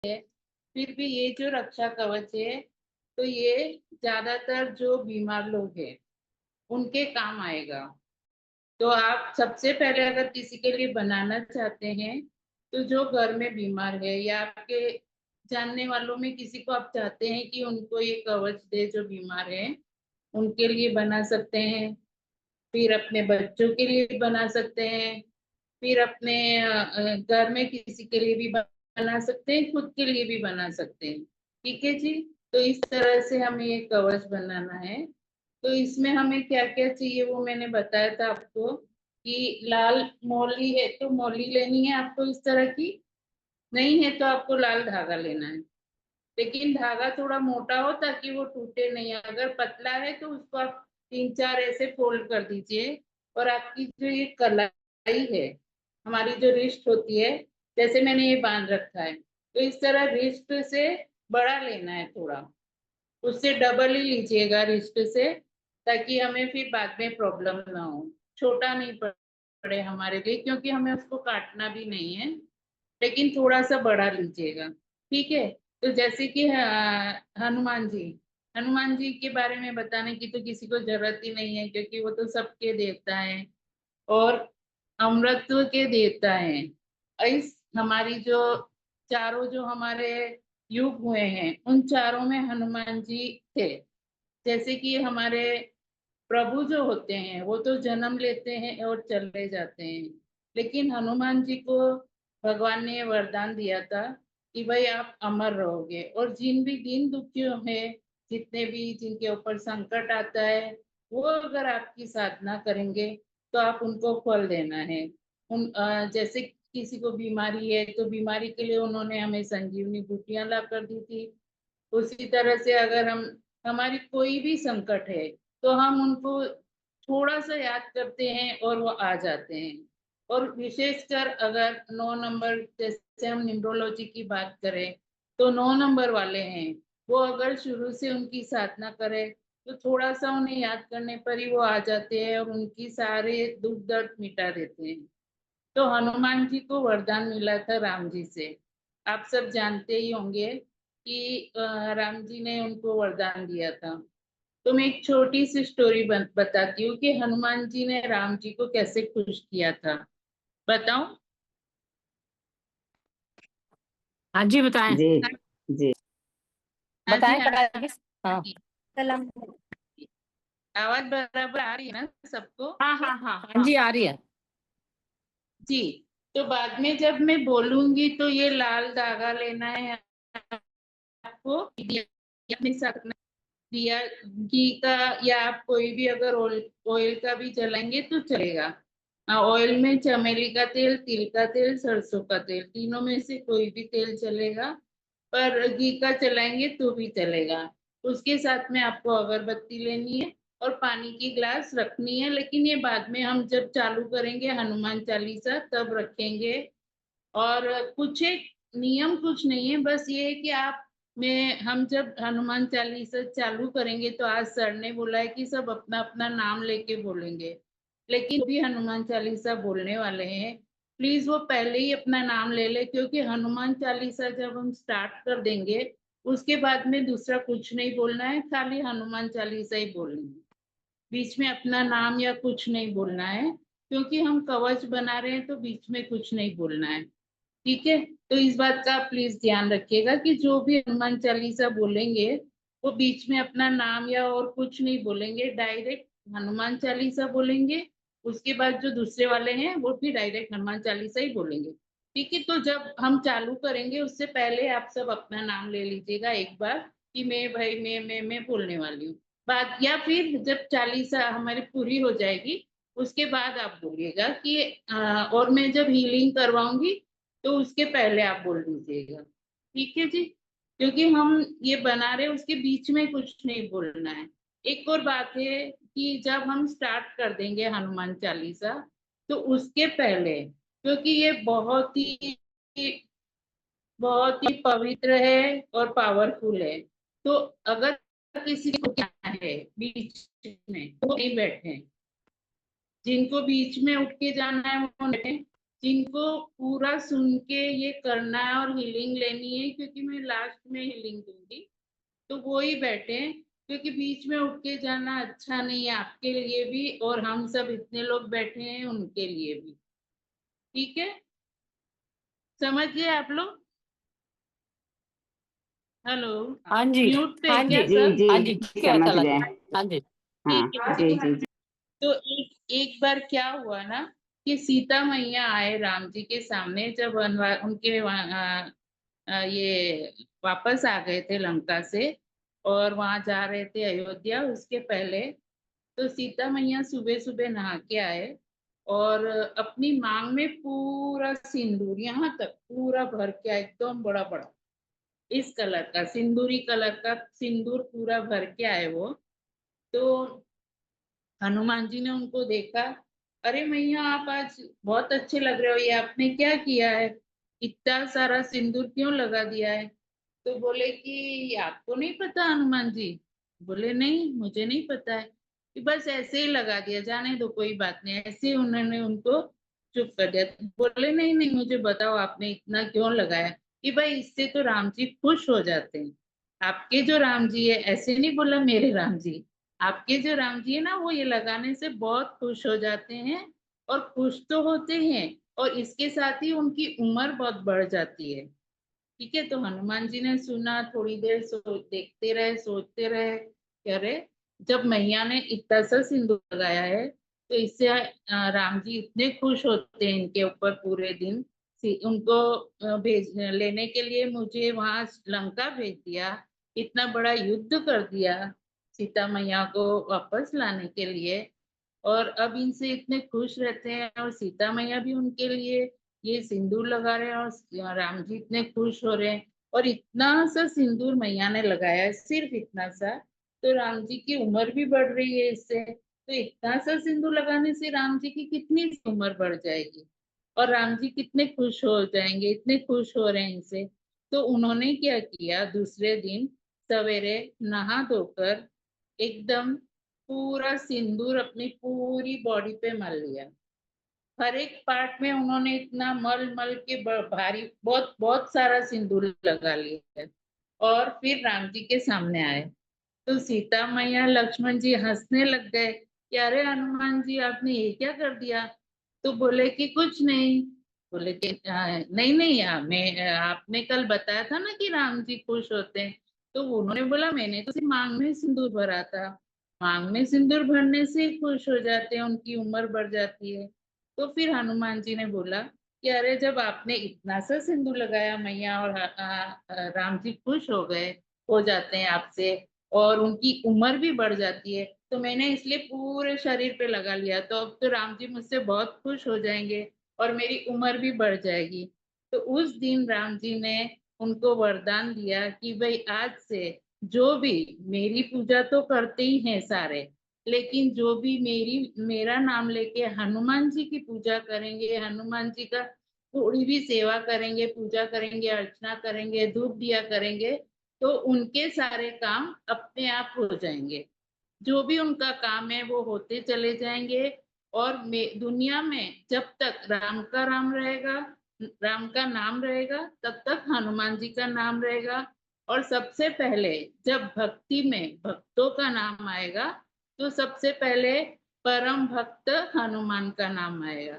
है, फिर भी ये जो रक्षा कवच है तो ये ज्यादातर जो बीमार लोग हैं उनके काम आएगा। तो आप सबसे पहले अगर किसी के लिए बनाना चाहते हैं तो जो घर में बीमार है या आपके जानने वालों में किसी को आप चाहते हैं कि उनको ये कवच दे जो बीमार है, उनके लिए बना सकते हैं। फिर अपने बच्चों के लिए भी बना सकते हैं। फिर अपने घर में किसी के लिए भी बना सकते हैं, खुद के लिए भी बना सकते हैं। ठीक है जी। तो इस तरह से हमें ये कवच बनाना है। तो इसमें हमें क्या क्या चाहिए वो मैंने बताया था आपको कि लाल मौली है तो मौली लेनी है आपको इस तरह की। नहीं है तो आपको लाल धागा लेना है, लेकिन धागा थोड़ा मोटा हो ताकि वो टूटे नहीं। अगर पतला है तो उसको आप 3-4 ऐसे फोल्ड कर दीजिए। और आपकी जो ये कलाई है, हमारी जो रिस्ट होती है, जैसे मैंने ये बांध रखा है, तो इस तरह रिस्ट से बड़ा लेना है थोड़ा, उससे डबल ही लीजिएगा रिस्ट से, ताकि हमें फिर बाद में प्रॉब्लम ना हो। छोटा नहीं पड़े हमारे लिए, क्योंकि हमें उसको काटना भी नहीं है, लेकिन थोड़ा सा बड़ा लीजिएगा। ठीक है। तो जैसे कि हनुमान जी के बारे में बताने की तो किसी को जरूरत ही नहीं है, क्योंकि वो तो सबके देवता हैं और अमृतत्व के देवता हैं। इस हमारी जो चारों जो हमारे युग हुए हैं उन चारों में हनुमान जी थे। जैसे कि हमारे प्रभु जो होते हैं वो तो जन्म लेते हैं और चले जाते हैं, लेकिन हनुमान जी को भगवान ने वरदान दिया था कि भाई आप अमर रहोगे, और जिन भी दीन दुखियों में जितने भी जिनके ऊपर संकट आता है, वो अगर आपकी साधना करेंगे तो आप उनको फल देना है। जैसे किसी को बीमारी है तो बीमारी के लिए उन्होंने हमें संजीवनी बूटियां ला कर दी थी। उसी तरह से अगर हम हमारी कोई भी संकट है तो हम उनको थोड़ा सा याद करते हैं और वो आ जाते हैं। और विशेषकर अगर 9 नंबर, जैसे हम न्यूमरोलॉजी की बात करें तो 9 नंबर वाले हैं, वो अगर शुरू से उनकी साधना करें तो थोड़ा सा उन्हें याद करने पर ही वो आ जाते हैं और उनकी सारे दुख दर्द मिटा देते हैं। तो हनुमान जी को वरदान मिला था राम जी से। आप सब जानते ही होंगे कि राम जी ने उनको वरदान दिया था। तो मैं एक छोटी सी स्टोरी बताती हूँ कि हनुमान जी ने राम जी को कैसे खुश किया था। बताऊं? हाँ जी बताएं। जी जी हाँ जी, बताएं हाँ करागे। हाँ जी। सलाम। आवाज बराबर आ रही है ना सबको? हाँ हाँ हाँ हाँ जी आ रही है। जी। तो बाद में जब मैं बोलूंगी तो ये लाल धागा लेना है आपको। दिया अपने साथ में, दिया घी का, या आप कोई भी अगर ऑयल ऑयल का भी जलाएंगे तो चलेगा। ऑयल में चमेली का तेल, तिल का तेल, सरसों का तेल, तीनों में से कोई भी तेल चलेगा, पर घी का चलाएंगे तो भी चलेगा। उसके साथ में आपको अगरबत्ती लेनी है और पानी की ग्लास रखनी है, लेकिन ये बाद में हम जब चालू करेंगे हनुमान चालीसा तब रखेंगे। और कुछ एक नियम कुछ नहीं है, बस ये है कि आप में हम जब हनुमान चालीसा चालू करेंगे तो आज सर ने बोला है कि सब अपना अपना नाम लेके बोलेंगे, लेकिन भी हनुमान चालीसा बोलने वाले हैं प्लीज वो पहले ही अपना नाम ले ले, क्योंकि हनुमान चालीसा जब हम स्टार्ट कर देंगे उसके बाद में दूसरा कुछ नहीं बोलना है, खाली हनुमान चालीसा ही बोलनी है। बीच में अपना नाम या कुछ नहीं बोलना है, क्योंकि हम कवच बना रहे हैं तो बीच में कुछ नहीं बोलना है। ठीक है। तो इस बात का प्लीज ध्यान रखिएगा कि जो भी हनुमान चालीसा बोलेंगे वो बीच में अपना नाम या और कुछ नहीं बोलेंगे, डायरेक्ट हनुमान चालीसा बोलेंगे। उसके बाद जो दूसरे वाले हैं वो भी डायरेक्ट हनुमान चालीसा ही बोलेंगे। ठीक है। तो जब हम चालू करेंगे उससे पहले आप सब अपना नाम ले लीजिएगा एक बार, कि मैं भाई मैं बोलने वाली हूँ। बात, या फिर जब चालीसा हमारी पूरी हो जाएगी उसके बाद आप बोलिएगा कि और मैं जब हीलिंग करवाऊंगी तो उसके पहले आप बोल दीजिएगा। ठीक है जी। क्योंकि हम ये बना रहे उसके बीच में कुछ नहीं बोलना है। एक और बात है कि जब हम स्टार्ट कर देंगे हनुमान चालीसा तो उसके पहले, क्योंकि ये बहुत ही पवित्र है और पावरफुल है, तो अगर किसी को क्या है बीच में तो वो नहीं बैठे, जिनको बीच में उठ के जाना है वो बैठे, जिनको पूरा सुन के ये करना है और हीलिंग लेनी है, क्योंकि मैं लास्ट में हीलिंग दूंगी, तो वो ही बैठे हैं, क्योंकि बीच में उठ के जाना अच्छा नहीं है आपके लिए भी, और हम सब इतने लोग बैठे हैं उनके लिए भी। ठीक है, समझ गए आप लोग? हेलो, हाँ जी। म्यूट पे हाँ क्या जी। जी सब? हाँ जी जी, ठीक है समझ ऐसा गए। लगा। हाँ जी। हाँ ठीक है, जी ठीक है। जी। तो एक बार क्या हुआ ना, कि सीता मैया आए राम जी के सामने, जब उनके ये वापस आ गए थे लंका से और वहां जा रहे थे अयोध्या, उसके पहले तो सीता मैया सुबह सुबह नहा के आए और अपनी मांग में पूरा सिंदूर यहाँ तक पूरा भर के आए, एकदम बड़ा बड़ा इस कलर का सिंदूरी कलर का सिंदूर पूरा भर के आए वो। तो हनुमान जी ने उनको देखा, अरे मैया आप आज बहुत अच्छे लग रहे हो, ये आपने क्या किया है, इतना सारा सिंदूर क्यों लगा दिया है? तो बोले कि आपको नहीं पता हनुमान जी? बोले नहीं, मुझे नहीं पता है, कि बस ऐसे ही लगा दिया, जाने दो कोई बात नहीं, ऐसे ही उन्होंने उनको चुप कर दिया। बोले नहीं नहीं, मुझे बताओ आपने इतना क्यों लगाया? कि भाई इससे तो राम जी खुश हो जाते हैं, आपके जो राम जी है, ऐसे नहीं बोला मेरे राम जी, आपके जो राम जी है ना, वो ये लगाने से बहुत खुश हो जाते हैं, और खुश तो होते हैं, और इसके साथ ही उनकी उम्र बहुत बढ़ जाती है। ठीक है, तो हनुमान जी ने सुना, थोड़ी देर देखते रहे, सोचते रहे कि अरे, जब मैया ने इतना सा सिंदूर लगाया है, तो इससे राम जी इतने खुश होते हैं इनके ऊपर पूरे दिन, उनको भेज लेने के लिए मुझे वहां लंका भेज दिया, इतना बड़ा युद्ध कर दिया सीता मैया को वापस लाने के लिए, और अब इनसे इतने खुश रहते हैं, और सीता मैया भी उनके लिए ये सिंदूर लगा रहे हैं, और राम जी इतने खुश हो रहे हैं, और इतना सा सिंदूर मैया ने लगाया है, सिर्फ इतना सा, तो राम जी की उम्र भी बढ़ रही है इससे, तो इतना सा सिंदूर लगाने से राम जी की कितनी उम्र बढ़ जाएगी, और राम जी कितने खुश हो जाएंगे, इतने खुश हो रहे हैं इनसे। तो उन्होंने क्या किया, दूसरे दिन सवेरे नहा धोकर एकदम पूरा सिंदूर अपनी पूरी बॉडी पे मल लिया, हर एक पार्ट में उन्होंने इतना मल मल के भारी बहुत बहुत सारा सिंदूर लगा लिया, और फिर राम जी के सामने आए। तो सीता मैया लक्ष्मण जी हंसने लग गए कि अरे हनुमान जी, आपने ये क्या कर दिया? तो बोले कि कुछ नहीं। बोले कि नहीं नहीं, आपने कल बताया था ना कि राम जी खुश होते हैं। तो उन्होंने बोला मैंने तो सिर्फ मांग में सिंदूर भरा था, मांग में सिंदूर भरने से ही खुश हो जाते हैं, उनकी उम्र बढ़ जाती है। तो फिर हनुमान जी ने बोला कि अरे, जब आपने इतना सा सिंदूर लगाया मैया, और राम जी खुश हो जाते हैं आपसे, और उनकी उम्र भी बढ़ जाती है, तो मैंने इसलिए पूरे शरीर पे लगा लिया, तो अब तो राम जी मुझसे बहुत खुश हो जाएंगे, और मेरी उम्र भी बढ़ जाएगी। तो उस दिन राम जी ने उनको वरदान दिया कि भाई आज से जो भी, मेरी पूजा तो करते ही हैं सारे, लेकिन जो भी मेरा नाम लेके हनुमान जी की पूजा करेंगे, हनुमान जी का थोड़ी भी सेवा करेंगे, पूजा करेंगे, अर्चना करेंगे, धूप दिया करेंगे, तो उनके सारे काम अपने आप हो जाएंगे, जो भी उनका काम है वो होते चले जाएंगे, और दुनिया में जब तक राम का राम रहेगा, राम का नाम रहेगा, तब तक हनुमान जी का नाम रहेगा, और सबसे पहले जब भक्ति में भक्तों का नाम आएगा, तो सबसे पहले परम भक्त हनुमान का नाम आएगा,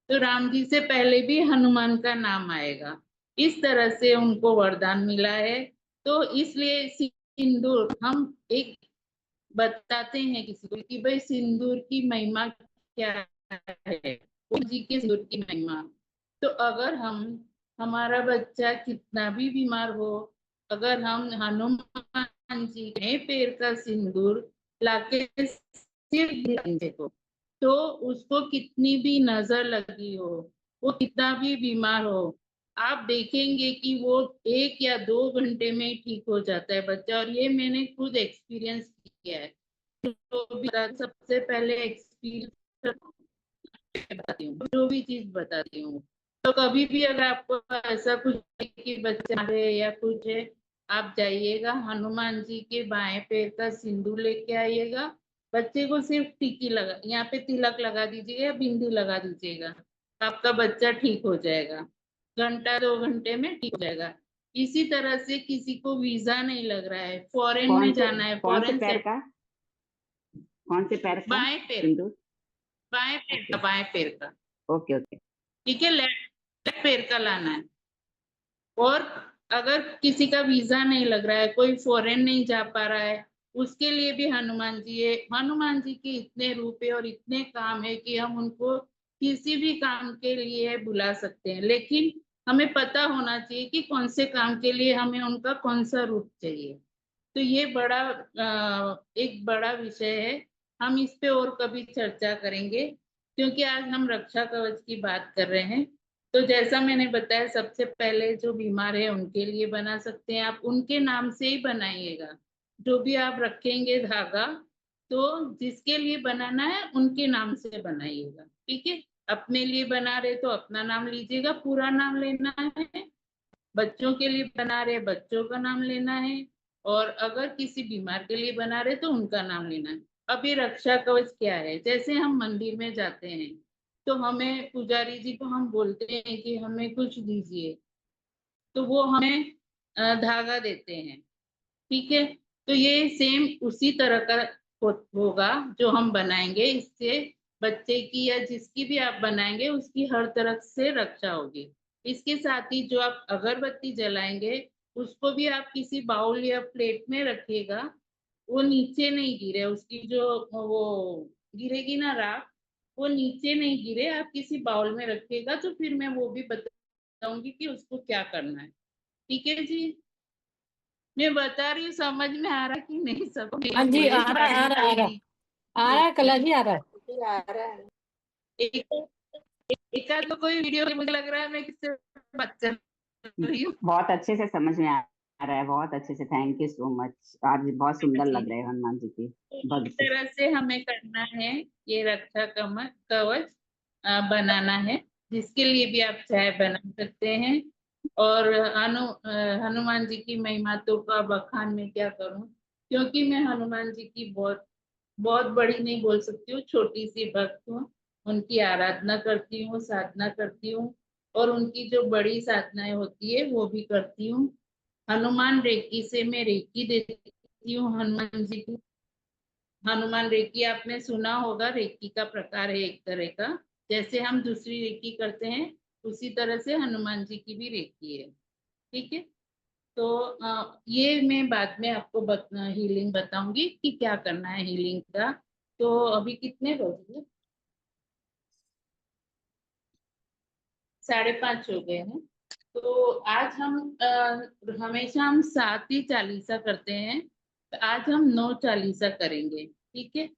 तो राम जी से पहले भी हनुमान का नाम आएगा। इस तरह से उनको वरदान मिला है। तो इसलिए सिंदूर हम एक बताते हैं किसी को कि भाई सिंदूर की महिमा क्या है, उन जी के सिंदूर की महिमा। तो अगर हम, हमारा बच्चा कितना भी बीमार हो, अगर हम हनुमान जी के पैर का सिंदूर लाके सिर बच्चे को, तो उसको कितनी भी नजर लगी हो, वो कितना भी बीमार हो, आप देखेंगे कि वो 1 या 2 घंटे में ही ठीक हो जाता है बच्चा, और ये मैंने खुद एक्सपीरियंस किया है। तो भी सबसे पहले एक्सपीरियंस बताती हूँ, जो भी चीज बताती हूँ। तो कभी भी अगर आपको ऐसा कुछ है कि बच्चा है या कुछ है, आप जाइएगा हनुमान जी के बाएं पैर का सिंदूर लेके आइएगा, बच्चे को सिर्फ टीकी लगा, यहाँ पे तिलक लगा दीजिएगा या बिंदी लगा दीजिएगा, आपका बच्चा ठीक हो जाएगा, घंटा 2 घंटे में ठीक हो जाएगा। इसी तरह से किसी को वीजा नहीं लग रहा है, फॉरेन में जाना है, कौन से फॉरेन पैर से का? कौन से पैर का? बाएं पैर, सिंदूर। बाएं पैर का, ओके बाएं पैर का। Okay okay. ठीक है, लेफ्ट पैर का लाना है। और अगर किसी का वीजा नहीं लग रहा है, कोई फॉरेन नहीं जा पा रहा है, उसके लिए भी हनुमान जी है। हनुमान जी के इतने रूप है और इतने काम है कि हम उनको किसी भी काम के लिए बुला सकते हैं, लेकिन हमें पता होना चाहिए कि कौन से काम के लिए हमें उनका कौन सा रूप चाहिए। तो ये बड़ा एक बड़ा विषय है, हम इस पे और कभी चर्चा करेंगे, क्योंकि आज हम रक्षा कवच की बात कर रहे हैं। तो जैसा मैंने बताया, सबसे पहले जो बीमार है उनके लिए बना सकते हैं, आप उनके नाम से ही बनाइएगा। जो भी आप रखेंगे धागा, तो जिसके लिए बनाना है उनके नाम से बनाइएगा। ठीक है, अपने लिए बना रहे तो अपना नाम लीजिएगा, पूरा नाम लेना है। बच्चों के लिए बना रहे, बच्चों का नाम लेना है। और अगर किसी बीमार के लिए बना रहे तो उनका नाम लेना है। अब ये रक्षा कवच क्या है, जैसे हम मंदिर में जाते हैं तो हमें पुजारी जी को हम बोलते हैं कि हमें कुछ दीजिए, तो वो हमें धागा देते हैं। ठीक है, तो ये सेम उसी तरह का होगा जो हम बनाएंगे। इससे बच्चे की या जिसकी भी आप बनाएंगे उसकी हर तरफ से रक्षा होगी। इसके साथ ही जो आप अगरबत्ती जलाएंगे, उसको भी आप किसी बाउल या प्लेट में रखिएगा, वो नीचे नहीं गिरे, उसकी जो वो गिरेगी ना राख, वो नीचे नहीं गिरे, आप किसी बाउल में रखिएगा। तो फिर मैं वो भी बताऊंगी कि उसको क्या करना है। ठीक है जी, मैं बता रही हूँ, समझ में आ रहा कि नहीं सब? हाँ जी, आ रहा है, आ रहा है, आ रहा है कला जी, आ रहा है। एक एक आध तो कोई वीडियो मुझे लग रहा है मैं किससे बात कर रही हूँ। बहुत अच्छे से समझ में आ रहा है, बहुत अच्छे से। Thank you so much. आज बहुत सुंदर लग रहे हैं हनुमान जी की तो इस भक्ति। तरह से हमें करना है, ये रक्षा कवच बनाना है, जिसके लिए भी आप चाहे बना सकते हैं। और हनुमान जी की महिमा तो का बखान में क्या करूं, क्योंकि मैं हनुमान जी की बहुत बहुत बड़ी नहीं बोल सकती हूँ, छोटी सी भक्त हूँ। उनकी आराधना करती हूँ, साधना करती हूँ, और उनकी जो बड़ी साधनाएं होती है वो भी करती हूँ। हनुमान रेकी से मैं रेकी देती हूँ हनुमान जी की। हनुमान रेकी आपने सुना होगा, रेकी का प्रकार है एक तरह का। जैसे हम दूसरी रेकी करते हैं, उसी तरह से हनुमान जी की भी रेकी है। ठीक है, तो ये मैं बाद में आपको हीलिंग बताऊंगी कि क्या करना है हीलिंग का। तो अभी कितने बजे? 5:30 हो गए हैं। तो आज हम हमेशा हम 7 ही चालीसा करते हैं, तो आज हम 9 चालीसा करेंगे। ठीक है,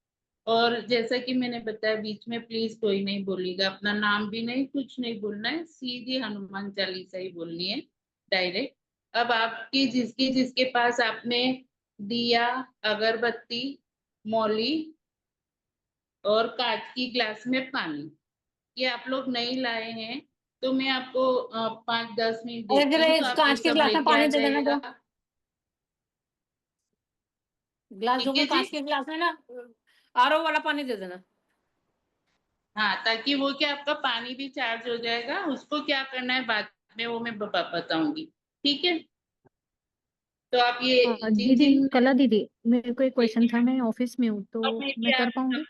और जैसा कि मैंने बताया, बीच में प्लीज कोई नहीं बोलेगा, अपना नाम भी नहीं, कुछ नहीं बोलना है, सीधी हनुमान चालीसा ही बोलनी है डायरेक्ट। अब आपकी जिसकी जिसके पास आपने दिया, अगरबत्ती, मौली और कांच की ग्लास में पानी, ये आप लोग नहीं लाए हैं, तो मैं आपको 5-10 मिनट अरे देती जरा हूँ, तो इस आप ये कांच के सब गिलास में लेके आ पानी दे देना, जाइएगा। दो गिलास ठीक दोगे है जी, कांच के गिलास में ना, आरओ वाला पानी दे देना। हाँ, ताकि वो क्या आपका पानी भी चार्ज हो जाएगा। उसको क्या करना है बाद में वो मैं बताऊंगी। ठीक है, तो आप ये जिन दीदी, जिन कला दीदी, मेरे को एक क्वेश्चन था। लेके मैं ऑफिस में हूँ और तो मैं भी मैं कर आप पाऊंगी?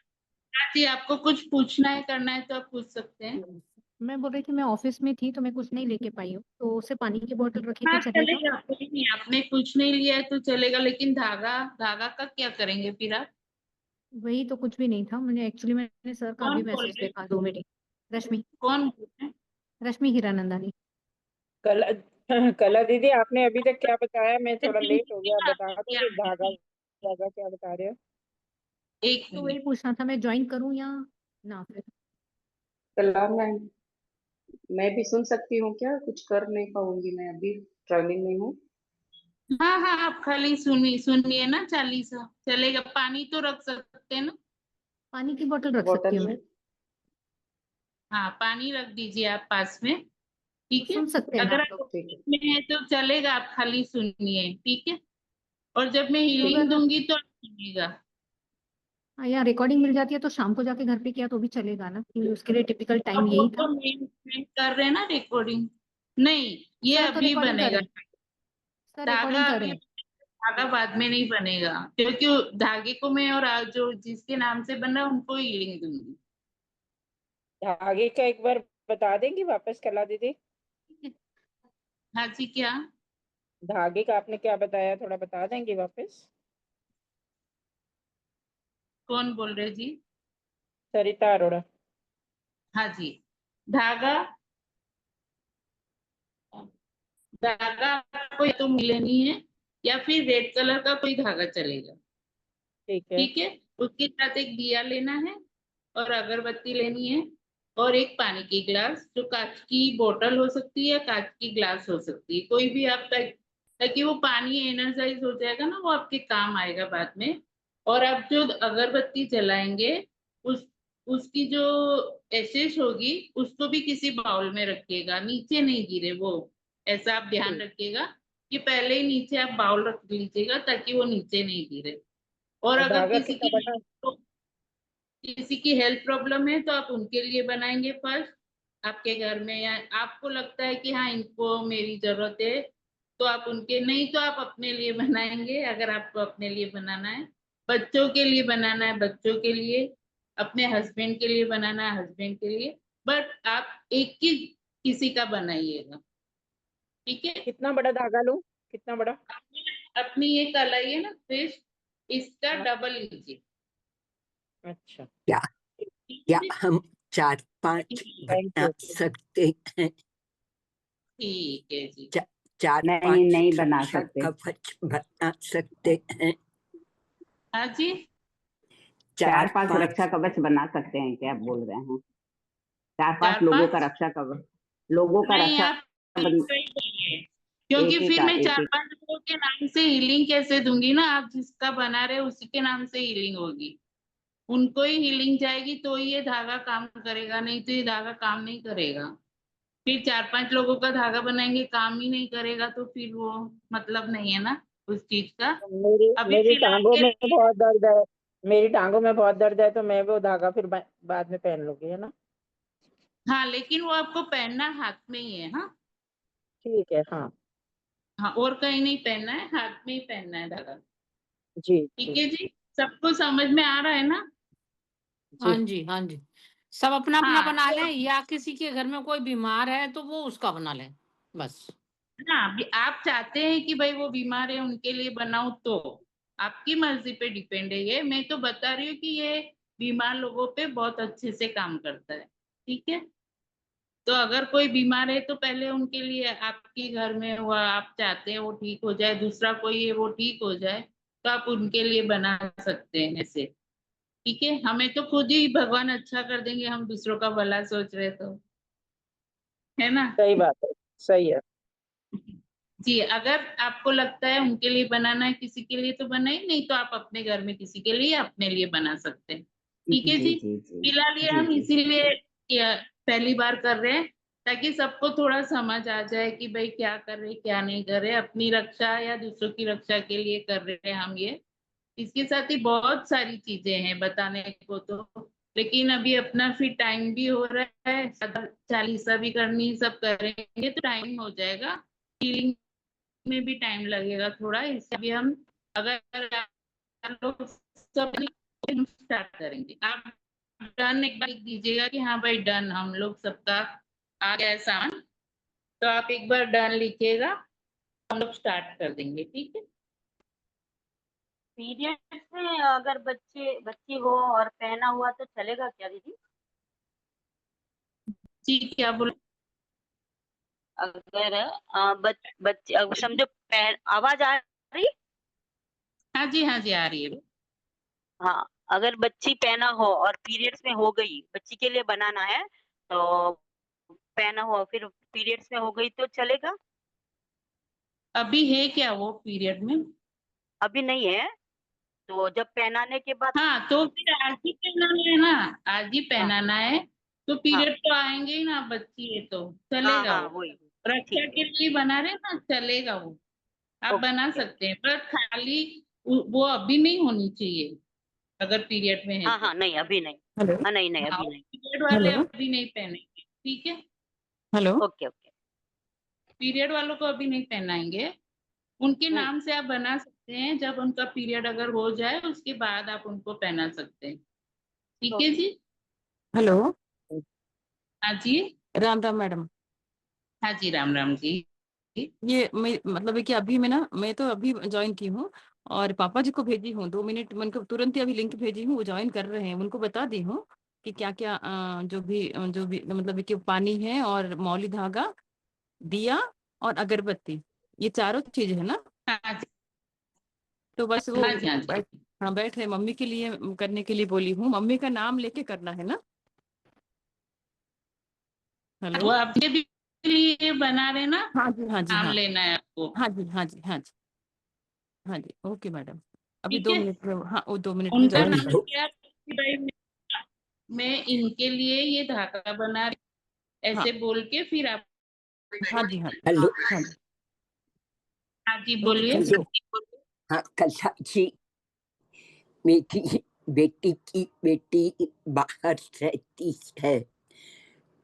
जी, आपको कुछ पूछना है, करना है तो आप पूछ सकते हैं। मैं बोल रही थी मैं ऑफिस में थी तो मैं कुछ नहीं लेके पाई हूँ, तो उसे पानी की बोतल रखी तो हाँ चलेगा? चलेगा, कोई नहीं, आपने कुछ नहीं लिया है तो चलेगा, लेकिन धागा धागा का क्या करेंगे फिर आप? वही तो, कुछ भी नहीं था। मैंने एक्चुअली मैंने सर का कौन भी बोल मैसेज रहे देखा, 2 मीटिंग। रश्मि, कौन बोल रहे हैं? रश्मि हीरानंदानी। कला कला दीदी, आपने अभी तक क्या बताया? मैं थोड़ा लेट हो गया, बता आपने दो क्या कि धागा धागा क्या बता रहे हो? एक तो वही मिनट। पूछना था, मैं ज्वाइन करूँ या ना फिर? कला मैम, मैं भी सुन सकती हूँ क्या? कुछ कर नहीं पाऊंगी, मैं अभी ट्रैवलिंग में हूँ। हाँ हाँ, आप खाली सुनिए सुनिए ना, चालीसा चलेगा। पानी तो रख सकते हैं ना? पानी की बोतल रख सकती बॉटल हूँ में। मैं? हाँ, पानी रख दीजिए आप पास में। तो ठीक है, सुन सकते हैं ना अगर आप आप लोग? ठीक है। में है तो चलेगा, आप खाली सुनिए। ठीक है, और जब मैं तो हीलिंग अगर दूंगी तो आप सुनिएगा। या रिकॉर्डिंग मिल जाती है तो शाम को जाके घर पे किया तो भी चलेगा ना, क्योंकि उसके लिए टिपिकल टाइम अब वो यही तो था। मैं कर रहे हैं ना रिकॉर्डिंग। नहीं, ये सर तो अभी रिकॉर्डिंग कर बनेगा। रहे हैं, सर धागा रिकॉर्डिंग कर रहे अभी, हैं। धागा बाद में नहीं बनेगा, क्योंकि धागे को मैं और जो जिसके नाम से बन रहा है उनको ही लिंक दूंगी। आगे का एक बार बता देंगी वापस कला दीदी? हाँ जी, क्या? धागे का आपने क्या बताया, थोड़ा बता देंगी वापस? कौन बोल रहे जी? सरिता अरोड़ा। हाँ जी, धागा, धागा आपको या तो मिलेनी है या फिर रेड कलर का कोई धागा चलेगा। ठीक है। ठीक है, उसके साथ एक दिया लेना है और अगरबत्ती लेनी है और एक पानी की गिलास, जो कांच की बोतल हो सकती है, कांच की गिलास हो सकती है, कोई भी आप ताकि वो पानी एनर्जाइज हो जाएगा ना, वो आपके काम आएगा बाद में। और आप जो अगरबत्ती जलाएंगे, उस उसकी जो एशेष होगी उसको भी किसी बाउल में रखिएगा, नीचे नहीं गिरे वो। ऐसा आप ध्यान ठीक। रखिएगा कि पहले ही नीचे आप बाउल रख लीजिएगा ताकि वो नीचे नहीं गिरे। और और अगर धागा कितना बड़ा? किसी की हेल्थ प्रॉब्लम है तो आप उनके लिए बनाएंगे फर्स्ट, आपके घर में, या आपको लगता है कि हाँ इनको मेरी जरूरत है तो आप उनके, नहीं तो आप अपने लिए बनाएंगे अगर आपको अपने लिए बनाना है, बच्चों के लिए बनाना है बच्चों के लिए, अपने हस्बैंड के लिए बनाना है हस्बैंड के लिए, बट आप एक ही किसी का बनाइएगा। ठीक है, कितना बड़ा धागा लूं, कितना बड़ा? अपनी ये कलाई है ना फिश, इसका हाँ। डबल लीजिए। अच्छा। क्या क्या हम 4-5 थैंक बना यू। सकते हैं? ठीक है जी। 4-5 नहीं बना रक्षा सकते। कवच बना सकते हैं? हाँ जी, 4-5 4-5 रक्षा कवच बना सकते हैं, क्या आप बोल रहे हैं? 4-5 चार लोगों का पांच, रक्षा कवच, लोगों का नहीं रक्षा आप एक बन, का ही करिए, क्योंकि एक एक फिर का मैं एक चार एक। पांच लोगों के नाम से हीलिंग कैसे दूंगी ना, आप जिसका बना रहे उसी के नाम से हीलिंग होगी, उनको ही हीलिंग जाएगी तो ही ये धागा काम करेगा, नहीं तो ये धागा काम नहीं करेगा। फिर चार पांच लोगों का धागा बनाएंगे काम ही नहीं करेगा तो फिर वो मतलब नहीं है ना उस चीज का। मेरी अभी मेरी फिलहाल टांगों के में लिए, बहुत दर्द है। मेरी टांगों में बहुत दर्द है, तो मैं वो धागा फिर बाद में पहन लूंगी, है ना? हाँ लेकिन वो आपको पहनना हाथ में ही है। हाँ, ठीक है। हाँ हाँ और कहीं नहीं पहनना है, हाथ में ही पहनना है धागा। जी ठीक जी है जी, सबको समझ में आ रहा है ना? जी। हाँ जी, हाँ जी। सब अपना अपना हाँ बना तो, लें, या किसी के घर में कोई बीमार है तो वो उसका बना लें, बस। हाँ अभी आप चाहते हैं कि भाई वो बीमार है उनके लिए बनाओ तो आपकी मर्जी पे डिपेंड है, ये मैं तो बता रही हूँ कि ये बीमार लोगों पे बहुत अच्छे से काम करता है। ठीक है, तो अगर कोई बीमार है तो पहले उनके लिए, आपके घर में हुआ आप चाहते हैं वो ठीक हो जाए, दूसरा कोई है वो ठीक हो जाए, तो आप उनके लिए बना सकते हैं ऐसे। ठीक है, हमें तो खुद ही भगवान अच्छा कर देंगे, हम दूसरों का भला सोच रहे तो, है ना? सही बात है। सही है। जी, अगर आपको लगता है उनके लिए बनाना है किसी के लिए तो बनाइए, नहीं तो आप अपने घर में किसी के लिए अपने लिए बना सकते हैं। ठीक है जी जी, जी जी फिलहाल ये जी हम जी। इसीलिए पहली बार कर रहे हैं ताकि सबको थोड़ा समझ आ जाए कि भाई क्या कर रहे क्या नहीं कर रहे, अपनी रक्षा या दूसरों की रक्षा के लिए कर रहे हैं हम ये। इसके साथ ही बहुत सारी चीजें हैं बताने को तो, लेकिन अभी अपना फिर टाइम भी हो रहा है, चालीसा भी करनी, सब करेंगे तो टाइम हो जाएगा, हीलिंग में भी टाइम लगेगा थोड़ा, इसलिए भी हम, अगर आप लोग सब स्टार्ट करेंगे, आप डन एक बार लिख दीजिएगा कि हाँ भाई डन, हम लोग सबका आ गया है सामान, तो आप एक बार डन लिखिएगा, हम लोग स्टार्ट कर देंगे। ठीक है पीरियड्स में अगर बच्चे बच्ची हो और पहना हुआ तो चलेगा क्या दीदी? जी, क्या बोल, अगर बच्चे समझो आवाज आ रही? हाँ जी हाँ जी आ रही है। हाँ, अगर बच्ची पहना हो और पीरियड्स में हो गई, बच्ची के लिए बनाना है तो पहना हो फिर पीरियड्स में हो गई तो चलेगा? अभी है क्या वो पीरियड में? अभी नहीं है, तो जब पहनाने के बाद। हाँ तो फिर आज ही पहनाना है ना, आज ही हाँ पहनाना है, तो हाँ पीरियड तो आएंगे ही ना, बच्ची है तो हाँ चलेगा हाँ, वो, वही। रक्षा ठीक के है। लिए बना रहे ना, चलेगा वो, आप बना ओके। सकते हैं, पर खाली वो अभी नहीं होनी चाहिए, अगर पीरियड में है हाँ तो। हाँ नहीं अभी नहीं। हेलो हाँ नहीं नहीं हाँ, अभी नहीं। पीरियड वाले हेलो अभी नहीं पहनेंगे, ठीक है। Hello okay okay. पीरियड वालों को अभी नहीं पहनाएंगे। उनके हम्म नाम से आप बना सकते हैं, जब उनका पीरियड अगर हो जाए उसके बाद आप उनको पहना सकते हैं, ठीक है जी। हेलो हाँ जी। राम राम मैडम। हाँ जी, राम राम जी। ये मैं मतलब है कि अभी मैं तो अभी ज्वाइन की हूँ और पापा जी को भेजी हूँ 2 मिनट में उनको तुरंत ही अभी लिंक भेजी हूँ, वो ज्वाइन कर रहे हैं। उनको बता दी हूँ कि क्या क्या जो भी मतलब है कि पानी है और मौली धागा, दिया और अगरबत्ती, ये चारों चीज है ना। हाँ जी। तो बस वो हाँ जी। हाँ जी। हाँ बैठ रहे, मम्मी के लिए करने के लिए बोली हूँ, मम्मी का नाम लेके करना है ना। वो हेलो आपके भी लिए बना रहे ना, हाँ जी हाँ जी नाम हाँ लेना है आपको, हाँ जी हाँ जी हाँ जी हाँ जी ओके मैडम। अभी ठीक दो है। मिनट में, हाँ वो 2 मिनट में उनका ज्वाइन। नाम हेलो क्या है कि भाई मैं इनके लिए ये धागा बना रही, हाँ ऐसे बोल के फिर आप। हाँ जी हाँ हेलो हाँ जी हाँ जी, ओके बोलिए। हेलो हाँ कला जी, मेरी बेटी की बेटी बाहर रहती है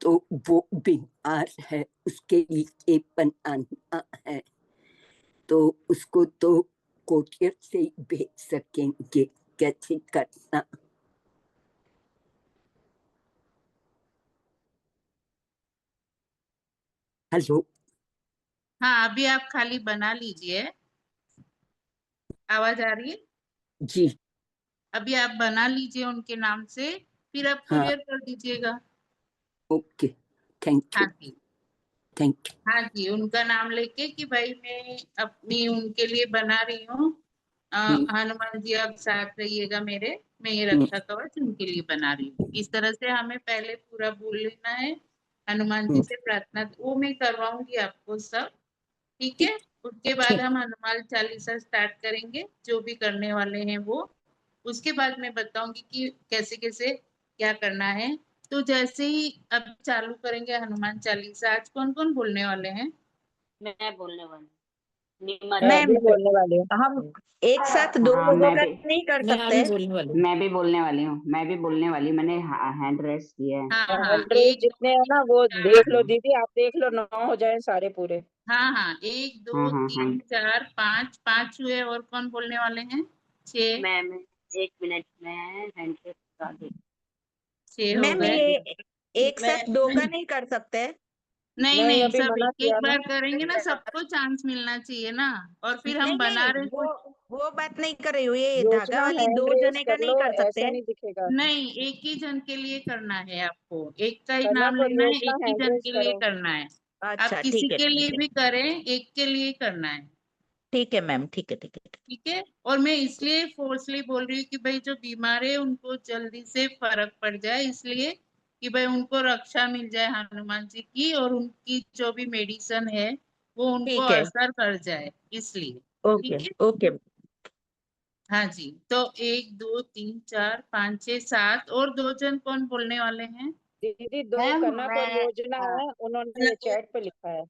तो वो बीमार है, उसके लिए बनाना है तो उसको तो कोरियर से ही भेज सकेंगे, कैसे करना। हेलो हाँ, अभी आप खाली बना लीजिए, आवाज आ रही है। जी अभी आप बना लीजिए उनके नाम से, फिर आप हाँ कुरियर कर दीजिएगा। ओके थैंक हाँ यू जी। Thank you. हाँ जी, उनका नाम लेके कि भाई मैं अपनी उनके लिए बना रही हूँ, हनुमान जी आप साथ रहिएगा मेरे, मैं ये रक्षा कवच उनके लिए बना रही हूँ। इस तरह से हमें पहले पूरा बोल लेना है, हनुमान जी से प्रार्थना, वो मैं करवाऊंगी आपको सब, ठीक है। उसके बाद हम हनुमान चालीसा स्टार्ट करेंगे, जो भी करने वाले हैं वो। उसके बाद मैं बताऊंगी कि कैसे कैसे क्या करना है। तो जैसे ही अब चालू करेंगे हनुमान चालीसा, आज कौन कौन बोलने वाले हैं? मैं बोलने वाली हूँ। नीमा मैं जी। अभी मैम बोलने वाली हूँ। हम एक साथ दो हाँ लोगों का नहीं कर मैं सकते। अभी बोलने वाली हूँ। मैं भी बोलने वाली हूँ, मैं भी बोलने वाली हूँ, मैंने हैंड रेस किया है। हाँ हाँ, एंड्रॉइड एक दो जितने हैं तीन ना वो चार। देख लो दीदी, आप देख लो 9 हो जाए सारे पूरे। हाँ हाँ, एक हाँ दो हाँ हाँ तीन चार पाँच, पांच हुए, और कौन बोलने वाले हैं? छह। मैं 1 मिनट में हैंड रेस करा देती छह हो मैम गए। ये एक मैं साथ दो का नहीं कर सकते। नहीं नहीं नहीं, अभी सब मना एक एक किया ना। बार करेंगे ना, सबको चांस मिलना चाहिए ना। और फिर हम नहीं बना नहीं, रहे वो कुछ। वो बात नहीं कर रही हूँ, ये धागा योजना वाली हैंड दो रेस जने का कर नहीं लो, कर ऐसा सकते। नहीं दिखेगा। नहीं, एक ही जन के लिए करना है आपको, एक का ही नाम कनक और लेना है, योजना एक ही हैंड जन रेस के लिए करो। करना है। आप अच्छा किसी ठीक है के लिए ठीक है भी करें, एक के लिए करना है, ठीक है मैम, ठीक है ठीक है। ठीक है। और मैं इसलिए फोर्सली बोल रही हूँ कि भाई जो बीमार है उनको जल्दी से फर्क पड़ जाए, इसलिए कि भाई उनको रक्षा मिल जाए हनुमान जी की, और उनकी जो भी मेडिसिन है वो उनको ठीक है असर कर जाए, इसलिए, ओके ठीक है। ओके। हाँ जी, तो एक दो तीन चार पाँच छह सात, और दो जन कौन बोलने वाले हैं? दीदी 2 मैम कनक और मैं योजना है, उन्होंने ये चैट पे लिखा है।